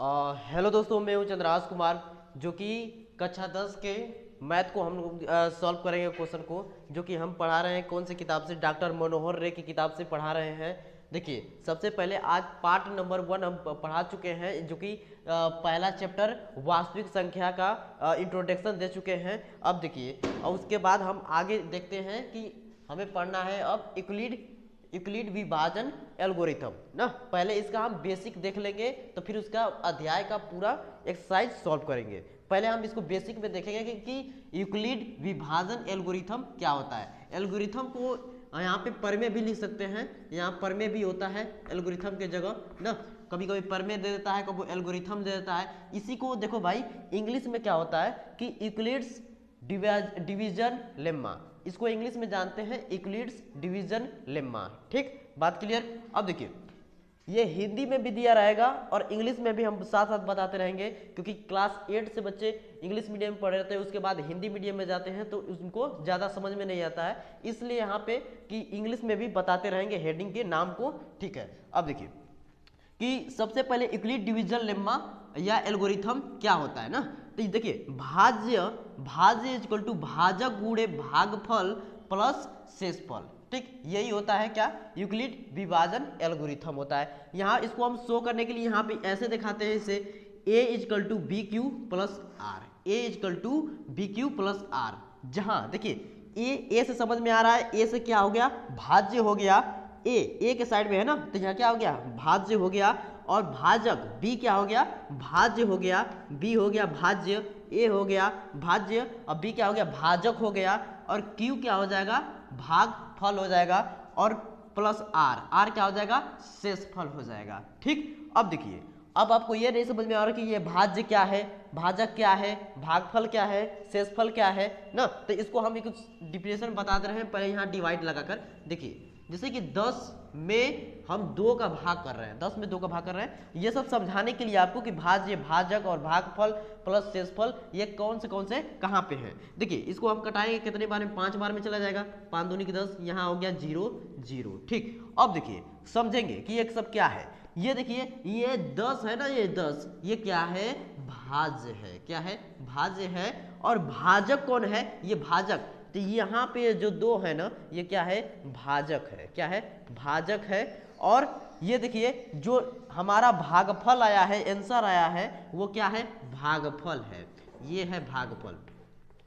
Hello दोस्तों, मैं हूं चंद्रराज कुमार जो कि कक्षा 10 के मैथ को हम लोग सॉल्व करेंगे क्वेश्चन को, जो कि हम पढ़ा रहे हैं कौन सी किताब से, डॉक्टर मनोहर रे की किताब से पढ़ा रहे हैं। देखिए, सबसे पहले आज पार्ट नंबर 1 हम पढ़ा चुके हैं, जो कि पहला चैप्टर वास्तविक संख्या का इंट्रोडक्शन दे चुके हैं। अब देखिए, और उसके बाद हम आगे देखते हैं कि हमें पढ़ना है अब यूक्लिड विभाजन एल्गोरिथम ना। पहले इसका हम बेसिक देख लेंगे, तो फिर उसका अध्याय का पूरा एक्सरसाइज सॉल्व करेंगे। पहले हम इसको बेसिक में देखेंगे कि यूक्लिड विभाजन एल्गोरिथम क्या होता है। एल्गोरिथम को यहाँ पे परमे भी लिख सकते हैं, यहाँ परमे भी होता है एल्गोरिथम के जगह ना। कभी कभी परमे दे देता है, कभी एल्गोरिथम दे देता है। इसी को देखो भाई, इंग्लिश में क्या होता है कि यूक्लिड्स डिवीजन लेम्मा, इसको इंग्लिश में जानते हैं यूक्लिड्स डिवीजन लेम्मा। ठीक, बात क्लियर। अब देखिए, ये हिंदी में भी दिया रहेगा और इंग्लिश में भी हम साथ साथ बताते रहेंगे, क्योंकि क्लास 8 से बच्चे इंग्लिश मीडियम में पढ़ रहे थे, उसके बाद हिंदी मीडियम में जाते हैं तो उनको ज़्यादा समझ में नहीं आता है, इसलिए यहाँ पे कि इंग्लिश में भी बताते रहेंगे हेडिंग के नाम को। ठीक है, अब देखिए कि सबसे पहले यूक्लिड डिवीजन लेम्मा या एल्गोरिथम क्या होता है ना। तो देखिए, भाज्य इक्वल टू भाजक गुणे भागफल प्लस शेषफल। ठीक, यही होता है क्या, यूक्लिड विभाजन एल्गोरिथम होता है। यहाँ इसको हम शो करने के लिए यहाँ पे ऐसे दिखाते हैं, इसे a equal to b q plus r, a equal to b q plus r. जहाँ देखिए ए से समझ में आ रहा है, ए से क्या हो गया, भाज्य हो गया, ए के साइड में है ना, तो यहाँ क्या हो गया, भाज्य हो गया। और भाजक बी क्या हो गया, भाज्य हो गया, बी हो गया भाज्य, ए हो गया भाज्य, और बी क्या हो गया, भाजक हो गया, और क्यू क्या हो जाएगा, भागफल हो जाएगा, और प्लस आर, आर क्या हो जाएगा, शेषफल हो जाएगा। ठीक, अब देखिए, अब आपको ये नहीं समझ में आ रहा कि ये भाज्य क्या है, भाजक क्या है, भागफल क्या है, शेषफल क्या है ना। तो इसको हम कुछ डिफिनेशन बताते रहे हैं, पहले यहाँ डिवाइड लगाकर। देखिए, जैसे कि 10 में हम 2 का भाग कर रहे हैं, 10 में 2 का भाग कर रहे हैं, ये सब समझाने के लिए आपको कि भाज्य, भाजक और भागफल प्लस शेषफल ये कौन से कहाँ पे हैं। देखिए, इसको हम कटाएंगे कितने बार में, 5 बार में चला जाएगा, 5 दूनी की 10, यहाँ हो गया 0 0। ठीक, अब देखिए समझेंगे कि ये सब क्या है। ये देखिए, ये 10 है ना, ये 10 ये क्या है, भाज्य है, क्या है, भाज्य है। और भाजक कौन है, ये भाजक, तो यहाँ पे जो 2 है ना, ये क्या है, भाजक है, क्या है, भाजक है। और ये देखिए, जो हमारा भागफल आया है, आंसर आया है, वो क्या है, भागफल है, ये है भागफल।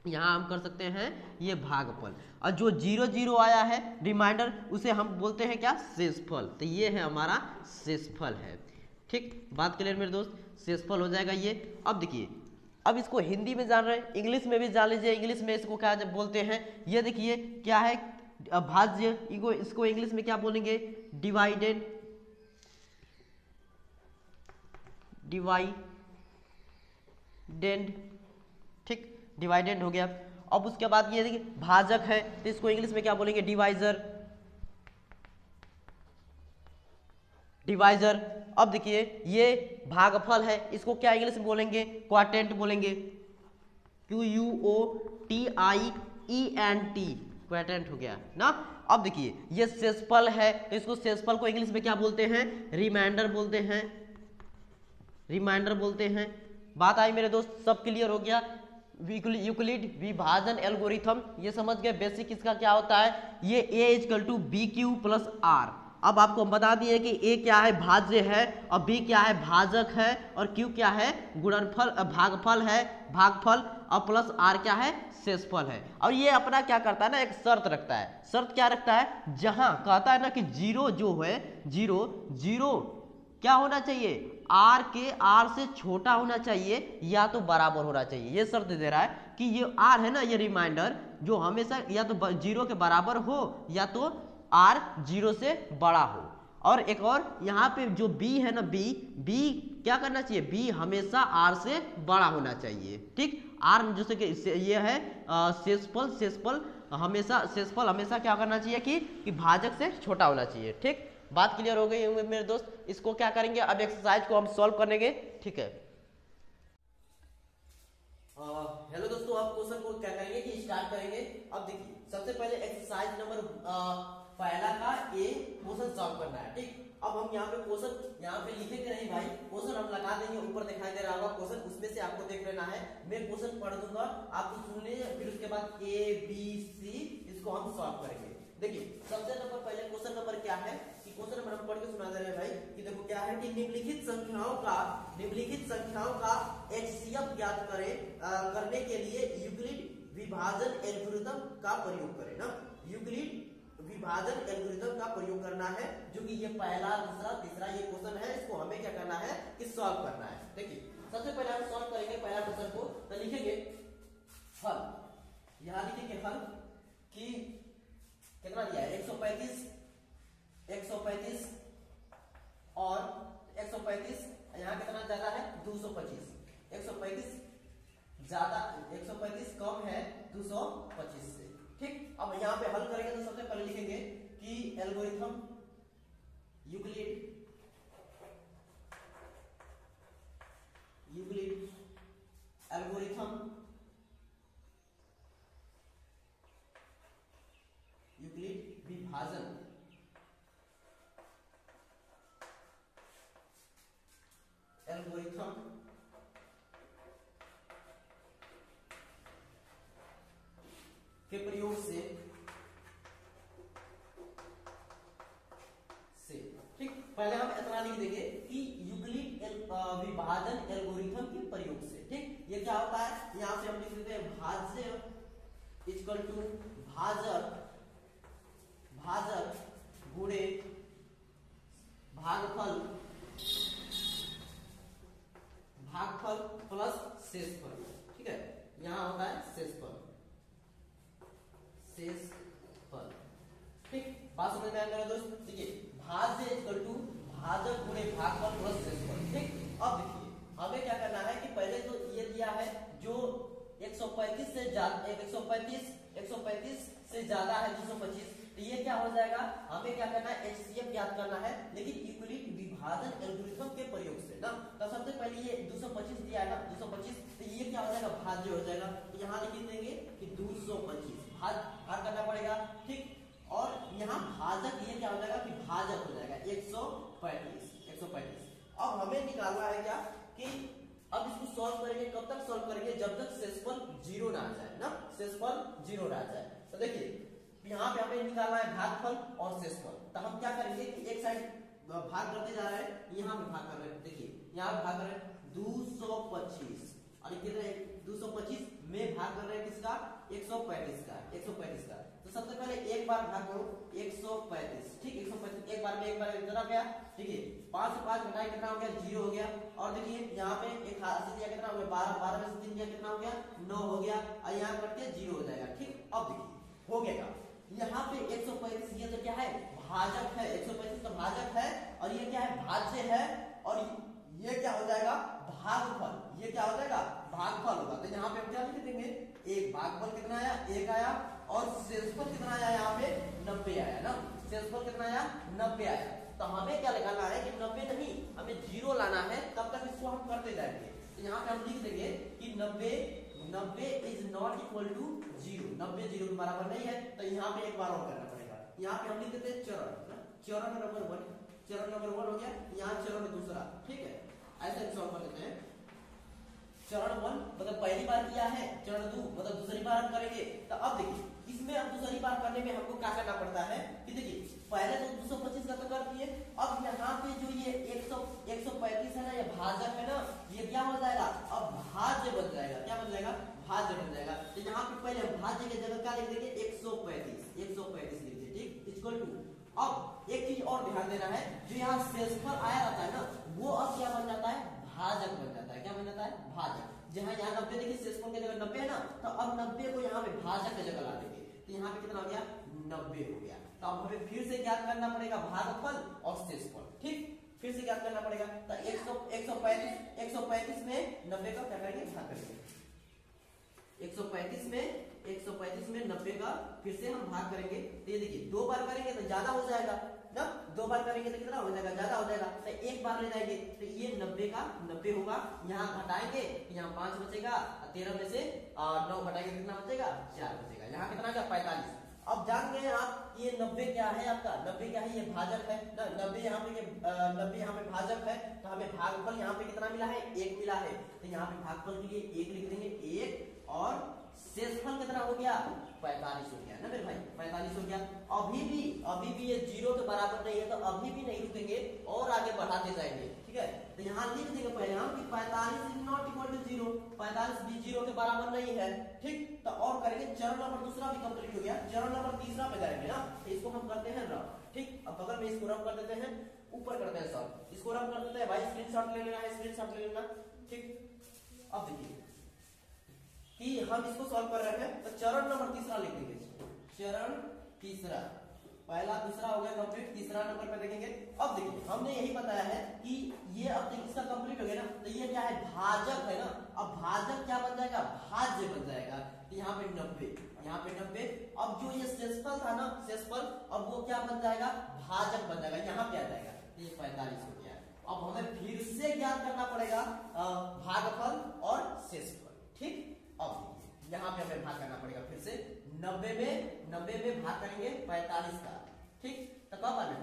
यहाँ हम कर सकते हैं ये भागफल। और जो 0 0 आया है रिमाइंडर, उसे हम बोलते हैं क्या, शेषफल, तो ये है हमारा शेषफल है। ठीक, बात क्लियर मेरे दोस्त, शेषफल हो जाएगा ये। अब देखिए, अब इसको हिंदी में जान रहे हैं, इंग्लिश में भी जान लीजिए। इंग्लिश में इसको क्या बोलते हैं, ये देखिए क्या है, भाज्य, इसको इंग्लिश में क्या बोलेंगे, डिवाइडेंड ठीक, डिवाइडेंड हो गया। अब उसके बाद ये देखिए भाजक है, तो इसको इंग्लिश में क्या बोलेंगे, डिवाइजर। अब देखिए, ये भागफल है, इसको क्या इंग्लिश में बोलेंगे, क्वाटेंट बोलेंगे, QUOTIENT, क्वाटेंट हो गया ना। अब देखिए, ये शेषफल है, तो इसको शेषफल को इंग्लिश में क्या बोलते हैं, रिमाइंडर बोलते हैं। बात आई मेरे दोस्त, सब क्लियर हो गया। यूक्लिड विभाजन एल्गोरिथम ये समझ गए, बेसिक इसका क्या होता है, ये a equal to b q plus r. अब आपको हम बता दिए कि a क्या है, भाज्य है, और b क्या है, भाजक है, और q क्या है, गुणनफल भागफल है, भागफल, और प्लस r क्या है, शेषफल है। और ये अपना क्या करता है ना, एक शर्त रखता है। शर्त क्या रखता है, जहां कहता है ना कि 0 जो है, 0 क्या होना चाहिए, r के r से छोटा होना चाहिए या तो बराबर होना चाहिए। ये शर्त दे रहा है कि ये r है ना, ये रिमाइंडर जो हमेशा या तो 0 के बराबर हो या तो r 0 से बड़ा हो। और एक और यहाँ पे जो b है ना, b क्या करना चाहिए, b हमेशा r से बड़ा होना चाहिए। ठीक, r जैसे कि ये है शेषफल हमेशा क्या करना चाहिए कि भाजक से छोटा होना चाहिए। ठीक, बात क्लियर हो गई मेरे दोस्त। इसको क्या करेंगे, अब एक्सरसाइज को हम सॉल्व करेंगे। ठीक है, हेलो दोस्तों, आप क्वेश्चन को क्या करेंगे कि स्टार्ट करेंगे। अब देखिए, सबसे पहले एक्सरसाइज नंबर पहला का ए क्वेश्चन सॉल्व करना है। ठीक, अब हम यहाँ पे क्वेश्चन यहाँ पे लिखेंगे नहीं भाई, क्वेश्चन हम लगा देंगे ऊपर क्वेश्चन, उसमें से आपको देख लेना है। मैं क्वेश्चन पढ़ दूंगा, आपको सुनने, फिर उसके बाद ए बी सी इसको हम सॉल्व करेंगे। देखिए सबसे नंबर पहले क्वेश्चन नंबर क्या है कि क्वेश्चन नंबर हम पढ़ के सुना दे रहे हैं भाई कि देखो क्या है कि निम्नलिखित संख्याओं का एचसीएफ ज्ञात करने के लिए यूक्लिड विभाजन एल्गोरिथम का प्रयोग करें ना। यूक्लिड विभाजन एल्गोरिथम का प्रयोग करना है, जो कि ये पहला दूसरा तीसरा ये क्वेश्चन है, इसको हमें क्या करना है कि सॉल्व करना है। देखिए सबसे पहले हम सॉल्व करेंगे पहला क्वेश्चन को, तो लिखेंगे हल, यहां लिखेंगे हल कि कितना दिया है 135 और 135 यहाँ कितना ज्यादा है 225, 135 ज्यादा 135 कम है 225 से। ठीक, अब यहाँ पे हल करेंगे तो सबसे पहले लिखेंगे कि एल्गोरिथम यूक्लिड एल्गोरिथम यूक्लिड विभाजन एल्गोरिथम के प्रयोग से ठीक, पहले हम इतना लिख देंगे कि यूक्लिड विभाजन एल्गोरिथम के प्रयोग से। ठीक, ये क्या होता है, यहां से हम लिख देते हैं भाज्य इक्वल टू भाजक गुणे भागफल प्लस शेषफल। ठीक है, यहां होता है शेषफल। ठीक, बात समझ में आ गया दोस्त। देखिए भाज्य इक्वल टू भाजक गुणे भागफल प्लस शेषफल। ठीक, अब देखिए हमें क्या करना है कि पहले तो ये दिया है जो 135 से ज्यादा 135 से ज्यादा है 225, तो ये क्या हो जाएगा, हमें क्या करना है एचसीएफ ज्ञात करना है, लेकिन यूक्लिड विभाजन एल्गोरिथम के प्रयोग से ना। तो सबसे पहले ये 225 दिया है ना 225, तो ये क्या हो जाएगा भाज्य हो जाएगा। तो यहाँ लिख देंगे कि 225 भाग करना पड़ेगा। ठीक, और यहाँ भाजक ये क्या हो जाएगा कि भाजक हो जाएगा 135। अब हमें निकालना है क्या कि अब इसको सॉल्व करेंगे, कब तक सॉल्व करेंगे, जब तक शेषफल 0 ना आ जाए ना, शेषफल 0 ना आ जाए। तो देखिए यहाँ पे हमें निकालना है भागफल और शेषफल, तो हम क्या करेंगे कि एक साइड भाग करते जा रहे हैं, यहाँ पे भाग कर रहे हैं। देखिए यहाँ पे भाग कर रहे हैं 225 और कितना 225 में भाग कर रहे हैं किसका 135 का। तो सबसे पहले एक बार भाग करो 135। ठीक, 135 एक बार कितना गया, ठीक है 5 से 5 घटाए कितना हो गया 0 हो गया। और देखिए यहाँ पे एक हाथ से दिया कितना हो गया 12 में से 3 दिया कितना हो गया 9 हो गया, और यहाँ कट के 0 हो जाएगा। ठीक, अब देखिए हो गया यहाँ पे 135 ये तो क्या है भाजक है, 135 तो भाजक है और ये क्या है भाज्य है, और ये क्या हो जाएगा भागफल, ये क्या हो जाएगा भागफल होगा। तो यहाँ पे हम क्या लिख देंगे, एक भागफल कितना आया 1 आया, और शेषफल कितना आया यहाँ पे 90 आया ना, शेषफल कितना आया 90 आया। तो हमें क्या लगाना है कि 90 नहीं, हमें 0 लाना है, तब तक इसको हम करते जाएंगे। तो यहाँ पे हम लिख देंगे कि 90 इज नॉट इक्वल टू 0, 90 0 के बराबर नहीं है। तो यहाँ पे एक बार और करना पड़ेगा, यहाँ पे हम लिख देते हैं चरण नंबर 1 हो गया, यहाँ चरण दूसरा। ठीक है, ऐसे सॉल्व कर देते हैं। चरण 1 मतलब पहली बार किया है, चरण 2 मतलब दूसरी बार हम करेंगे। तो अब देखिए इसमें अब दूसरी बार करने में हमको क्या करना पड़ता है कि देखिए पहले तो 225 का तो कर दिए, अब यहाँ पे जो ये 135 है ना, ये भाजक है ना, ये क्या हो जाएगा अब भाज्य बन जाएगा। क्या बन जाएगा भाज्य बन जाएगा। तो यहाँ पे पहले भाज्य की जगह क्या लिख देंगे 135 लिख दे। ठीक, इक्वल टू, अब एक चीज और ध्यान देना है, जो यहाँ शेषफल आया रहता है ना, वो अब क्या बन जाता है भाजक बन जाता है। क्या बन जाता है भाजक। जहां यहाँ 90 देखिए शेषफल की जगह 90 है ना, तो अब 90 को यहाँ पे भाजक की जगह ला देंगे, तो यहाँ पे कितना हो गया 90 हो गया। तो अब हमें फिर से ज्ञात करना पड़ेगा भागफल और शेषफल। ठीक, फिर से ज्ञात करना पड़ेगा। तो 135 में 90 का क्या करेंगे भाग करेंगे, 135 में 90 का फिर से हम भाग करेंगे। तो ये देखिए 2 बार करेंगे तो ज्यादा हो जाएगा ना, 2 बार करेंगे तो कितना हो जाएगा ज्यादा हो जाएगा। तो एक बार ले जाएंगे तो ये 90 का 90 होगा, यहाँ घटाएंगे यहाँ 5 बचेगा, 13 में से 9 घटाएंगे कितना बचेगा 4 बचेगा, यहाँ कितना का 45। अब जान गए आप ये 90 क्या है आपका, 90 क्या है, ये भाजक है ना, 90 यहाँ पे, ये 90 यहाँ पे भाजक है, तो हमें भागफल यहाँ पे कितना मिला है, 1 मिला है, तो यहाँ पे भागफल के लिए 1 लिख देंगे, 1, और शेषफल कितना हो गया, 45 हो गया ना मेरे भाई, 45 हो गया। अभी भी ये 0 के बराबर नहीं है, तो अभी भी नहीं रुकेंगे और आगे बढ़ाते जाएंगे, ठीक है। तो यहाँ लिख देंगे पहले हम कि 45 इज नॉट इक्वल टू 0, 45 भी 0 के बराबर नहीं है, ठीक। तो और करेंगे, चरण नंबर दूसरा भी कंप्लीट हो गया, चरण नंबर तीसरा पे जाएंगे ना, इसको हम करते हैं रफ, ठीक। अब बगल में इसको रफ कर देते हैं, ऊपर करते हैं सॉल्व, इसको रफ कर देते हैं भाई, स्क्रीनशॉट ले लेना है, स्क्रीनशॉट ले लेना, ठीक। अब देखिए कि हम इसको सॉल्व कर रहे हैं, तो चरण नंबर तीसरा लिख देंगे, चरण तीसरा, पहला दूसरा हो गया कंप्लीट, तीसरा नंबर पे देखेंगे। अब देखिए हमने यही बताया है कि ये अब तक इसका कंप्लीट हो गया ना, तो ये क्या है, भाजक है ना, अब भाजक क्या बन जाएगा, भाज्य बन जाएगा, तो यहाँ पे 90, यहाँ पे 90, अब जो ये शेषफल था ना, शेषफल, अब वो क्या बन जाएगा, भाजक बन जाएगा, यहाँ पे आ जाएगा, ये 45 हो गया। अब हमें फिर से ज्ञात करना पड़ेगा भागफल और शेषफल, ठीक। अब यहाँ पे हमें भाग करना पड़ेगा फिर से, 90 में भाग करेंगे 45 का, ठीक। तो कब आ गया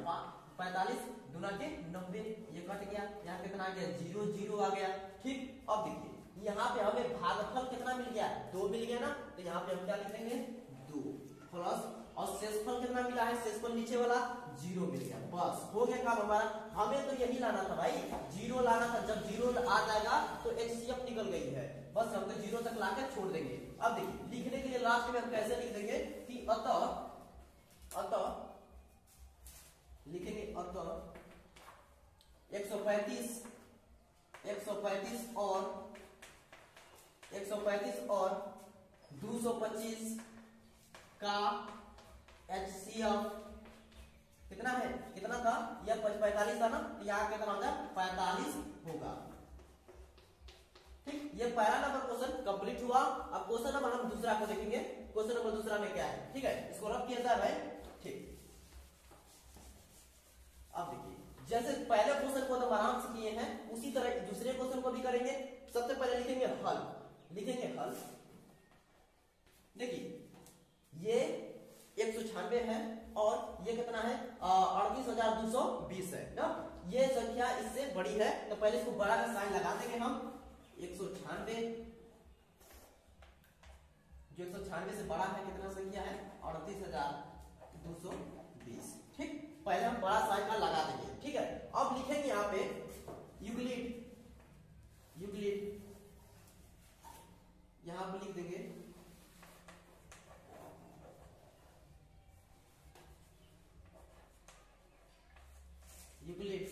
45 दूना के 90, ये कट गया, यहाँ कितना आ गया, 0 0 आ गया, ठीक। अब देखिए यहाँ पे हमें भागफल कितना मिल गया, 2 मिल गया ना, तो यहाँ पे हम क्या लिख देंगे, 2 प्लस, और शेषफल कितना मिला है, शेषफल नीचे वाला 0 मिल गया, बस हो गया काम हमारा। हमें तो यही लाना था भाई, 0 लाना था, जब 0 आ जाएगा तो HCF निकल गई है, बस हमको 0 तक लाकर छोड़ देंगे। अब देखिए लिखने के लिए लास्ट में हम कैसे लिख देंगे कि अतः लिखेंगे, अतः 135 और 225 का HCF कितना है, कितना था, यह 45 था ना, तो यहाँ कितना हो जाए, 45 होगा, ठीक। ये पहला नंबर क्वेश्चन कंप्लीट हुआ। अब क्वेश्चन नंबर हम दूसरा को देखेंगे, क्वेश्चन नंबर दूसरा में क्या है, ठीक है, इसको रब किया जाए भाई, ठीक। अब देखिए जैसे पहले क्वेश्चन को हम आराम से किए हैं, उसी तरह दूसरे क्वेश्चन को भी करेंगे। सबसे पहले लिखेंगे हल, देखिए ये 196 है और ये कितना है, 38,220 है ना, ये संख्या इससे बड़ी है, तो पहले इसको बड़ा का साइन लगा देंगे हम, 196, जो 196 से बड़ा है, कितना संख्या है, 38,220, ठीक। पहले हम बड़ा साइन का लगा देंगे, ठीक है। अब लिखेंगे यहाँ पे यूक्लिड, यहां पे लिख देंगे यूक्लिड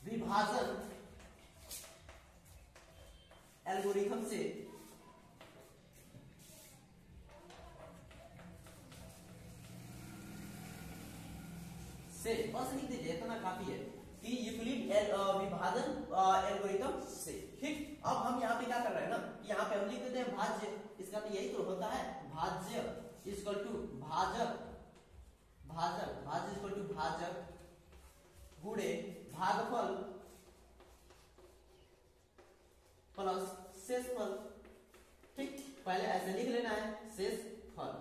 विभाजन एल्गोरिथम से बस लिख दीजिए, इतना काफी है कि यूक्लिड विभाजन एल्गोरिथम से, ठीक। अब हम यहाँ पे क्या कर रहे हैं ना, यहाँ पे हम लिख देते हैं भाज्य, इसका तो यही तो होता है, भाज्य इक्वल टू भाजक गुणे भागफल प्लस शेषफल, ठीक। पहले ऐसे लिख लेना है, शेषफल,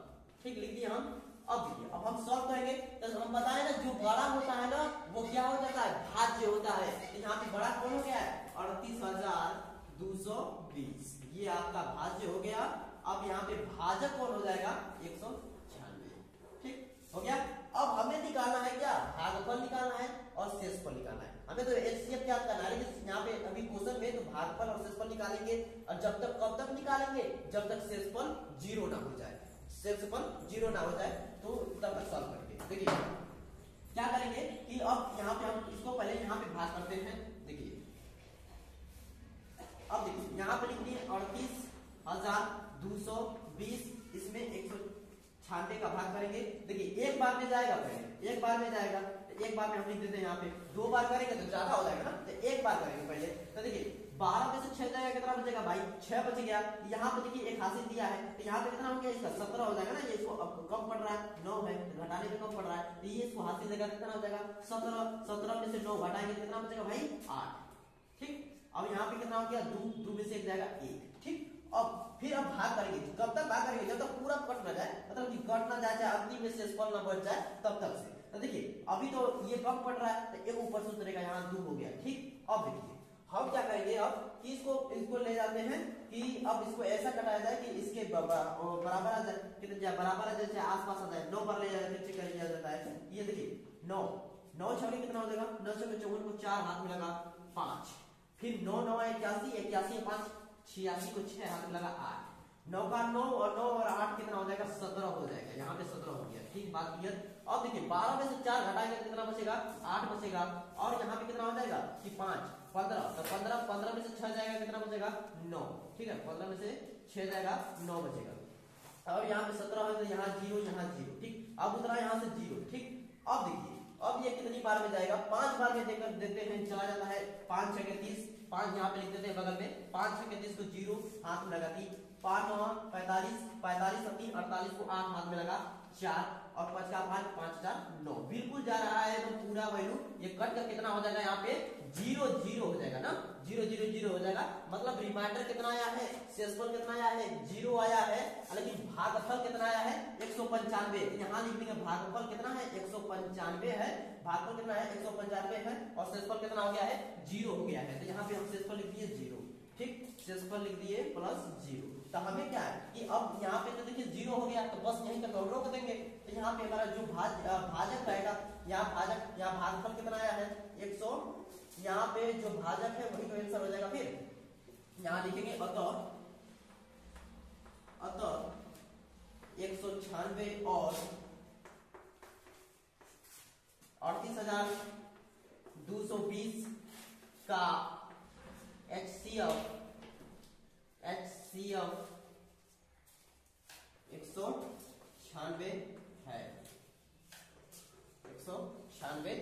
ठीक, लिख दिया हम। अब देखिए अब हम सॉल्व करेंगे, तो हम बताए ना जो बड़ा होता है ना वो क्या हो जाता है, भाज्य होता है। यहाँ पे बड़ा कौन हो गया है, 38,220, ये आपका भाज्य हो गया। अब यहाँ पे भाजक कौन हो जाएगा, 196, ठीक हो गया। अब हमें निकालना है क्या, भागफल निकालना है और शेषफल निकालना है। हमें तो HCF क्या करना है, यहाँ पे अभी क्वेश्चन में तो भागफल और शेषफल निकालेंगे, और जब तक कब तक निकालेंगे, जब तक शेषफल 0 ना हो जाए, शेषफल 0 ना हो जाए तो तब तक सॉल्व करेंगे। देखिए क्या करेंगे कि अब यहाँ पे हम इसको पहले यहाँ पे भाग करते हैं, देखिए अब देखिए यहाँ पे लिख दिए 38,220, इसमें 196 का भाग करेंगे। देखिए एक बार में जाएगा, पहले एक बार में जाएगा, तो एक बार में हम लिख देते हैं यहाँ पे, 2 बार करेंगे तो ज्यादा हो जाएगा ना, तो एक बार करेंगे पहले। तो देखिए 12 में से 6 जाएगा, कितना बचेगा भाई, 6 बच गया। यहाँ पे देखिए एक हासिल दिया है, तो यहाँ पे कितना हो गया, इसका 17 हो जाएगा ना, ये इसको अब कम पड़ रहा है, 9 है, तो घटाने पे कम पड़ रहा है, तो ये इसको हासिल देगा, कितना हो जाएगा 17 में से 9 घटाएंगे कितना बचेगा भाई, 8, ठीक। अब यहाँ पे कितना हो गया, 2 में से 1 जाएगा 1, ठीक। अब फिर अब भाग करेंगे, कब तक भाग करेंगे, जब तक पूरा कट ना जाए, मतलब कि कट ना जाए, चाहे अंतिम में शेषफल ना बच जाए तब तक से। तो देखिए अभी तो ये कम पड़ रहा है, तो एक ऊपर से उतरेगा, यहाँ 2 हो गया, ठीक। अब देखिए हम क्या करेंगे, अब कि इसको ले जाते हैं कि अब इसको ऐसा कटाया जाए कि इसके बराबर आ जाए, कितने जाए बराबर आ जाए, आसपास आ जाए, 9 पर ले जाए, फिर कर लिया जाता है। ये देखिए 9 9 छके कितना हो जाएगा, 9 छके 54 को 4 हाथ में लगा 5, फिर 9 9 81 81 5 86 को 6 हाथ में लगा 8, 9 का 9 और 9 और 8 कितना हो जाएगा, 17 हो जाएगा, यहाँ पे 17 हो गया, ठीक, बात क्लियर। अब देखिए 12 में से 4 घटाएंगे तो कितना बचेगा, 8 बचेगा, और यहाँ पे कितना हो जाएगा कि 5 15, तो 15 में से 6 जाएगा, कितना बचेगा 9, ठीक है, 15 में से 6 जाएगा 9 बचेगा, और यहाँ पे 17 है तो यहाँ 0 यहाँ 0, ठीक। अब उतरा यहाँ से 0, ठीक। अब देखिए अब ये कितनी बार में जाएगा, 5 बार में देकर देते हैं, चला जाता है 5 6 30, 5 यहाँ पे लिख देते हैं बगल में, 5 6 30 को 0 हाथ में लगाती, 5 9 45 45 और 3 48 को 8 हाथ में लगा 4, और 5 का 5 5 4 9, बिल्कुल जा रहा है तो पूरा वैल्यू ये कट कर कितना हो जाएगा, यहाँ पे 0 0 हो जाएगा ना, 0 0 0 हो जाएगा, मतलब रिमाइंडर कितना आया है, शेषफल कितना आया है, 0 आया है, लेकिन भागफल कितना आया है 195, यहाँ लिख देंगे भागफल कितना है 195 है, भागफल कितना है 195 है, और शेषफल कितना हो गया है 0 हो गया है, तो यहाँ पे हम शेषफल लिख दिए 0, ठीक, शेषफल लिख दिए प्लस 0। तो हमें क्या है कि अब यहाँ पे तो देखिए 0 हो गया, तो बस यहीं तक रोक देंगे, तो यहाँ पे हमारा जो भाजक रहेगा, यहाँ भाजक, यहाँ भागफल कितना आया है 100, यहाँ पे जो भाजक है वही तो आंसर हो जाएगा, फिर यहाँ लिखेंगे अतः 196 और 38,220 का HCF 196 है, 196